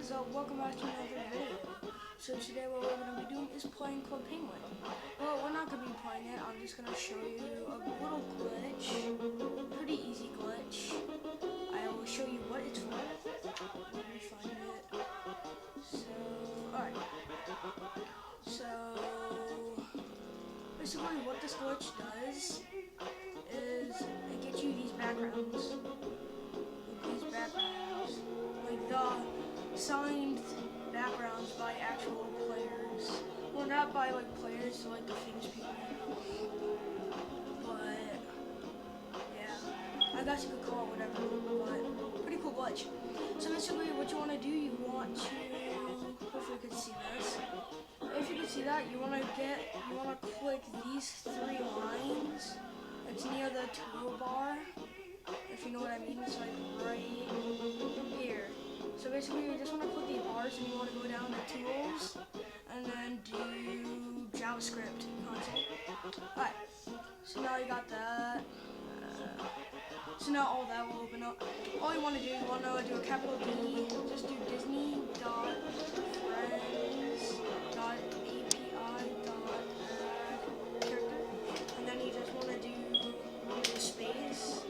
is up? Welcome back to another video. So today what we're going to be doing is playing Club Penguin. Well, we're not going to be playing it. I'm just going to show you a little glitch. Pretty easy glitch. I will show you what it's for. Let me find it. So, alright. So, basically what this glitch does is it gets you these backgrounds. These backgrounds. Like the signed backgrounds by actual players. Well, not by like players, like the famous people. But yeah, I guess you could call it whatever. But pretty cool glitch. So basically, what you want to do, you want to hopefully you can see this. If you can see that, you want to click these three lines. It's near the toolbar. If you know what I mean, it's like right here. So basically, you just want to click the bars and you want to go down to tools and then do JavaScript console. Alright, so now you got that. So now all that will open up. All you want to do, you want to do a capital D, just do Disney dot friends dot API dot character, and then you just want to do a space,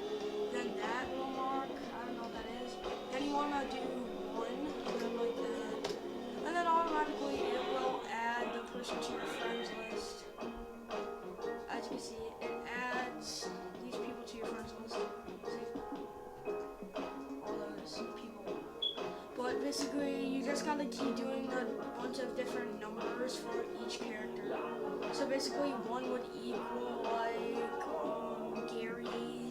then that little mark, I don't know what that is. Then you want to do one, and then like that, and then automatically it will add the person to your friends list. As you can see, it adds these people to your friends list. All those people. But basically, you just gotta keep doing a bunch of different numbers for each character. So basically, one would equal like Gary,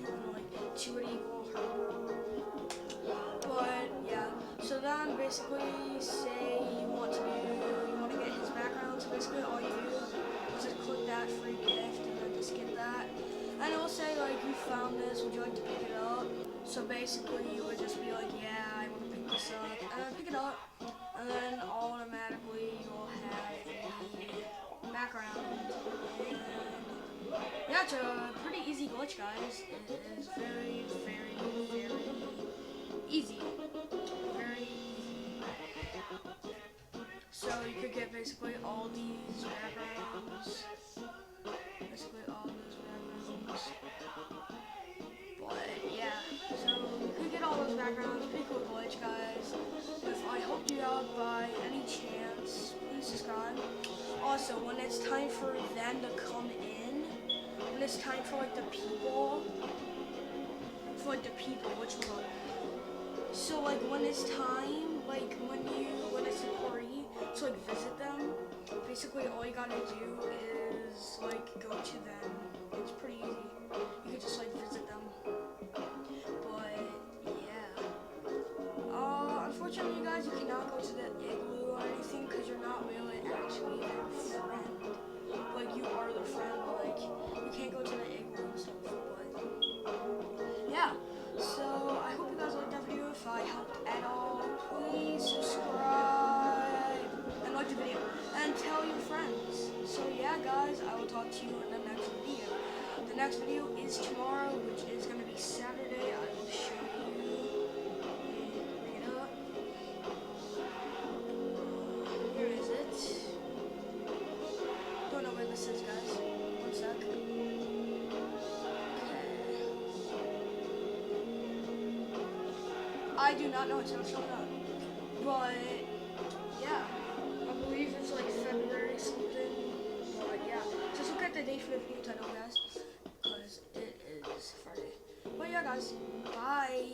and like two would equal her. But yeah, so then basically, say you want to get his background. So basically, all you do is just click that free gift and then just get that. And it will say like, you found this, would you like to pick it up? So basically you would just be like, yeah, I want to pick this up, and then pick it up, and then automatically you'll have the background. And yeah, it's a pretty easy glitch, guys. It is very, very, very easy. Very easy. So you could get basically all these backgrounds. Basically all those backgrounds. But yeah, so you could get all those backgrounds. Pretty cool glitch, guys. If I helped you out by any chance, please subscribe. Also, when it's time for them to come in, when it's time for like the people, which one? So like when it's time, like when it's a party to like visit them, basically all you gotta do is like go to them. It's pretty easy. You can just like visit them. But yeah. Unfortunately, you guys, you cannot go to the igloo or anything because you're not really actually their friend. Like you are their friend, but like you can't go to the igloo and stuff. But yeah. So I hope you guys liked that video. If I helped at all, please subscribe and like the video and tell your friends. So yeah, guys, I will talk to you in the next video. The next video is tomorrow, which is going to be Saturday. I will show you. Bring it up. Here is it. Don't know where this is, guys. One sec. I do not know, it's not showing up. But yeah, I believe it's like February something. But yeah, just look at the date for the video title, guys, because it is Friday. But yeah, guys, bye.